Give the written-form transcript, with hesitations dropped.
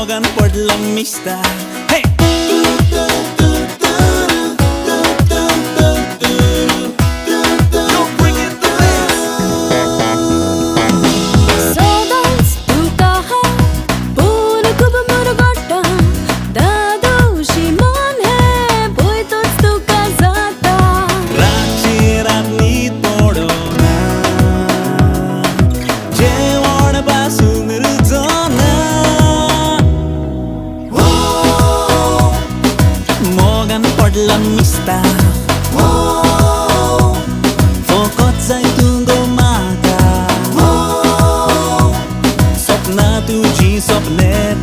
मोगान पडला मिस्ता हे Mista Fokot zai tungo maka Sopna tuji sopnet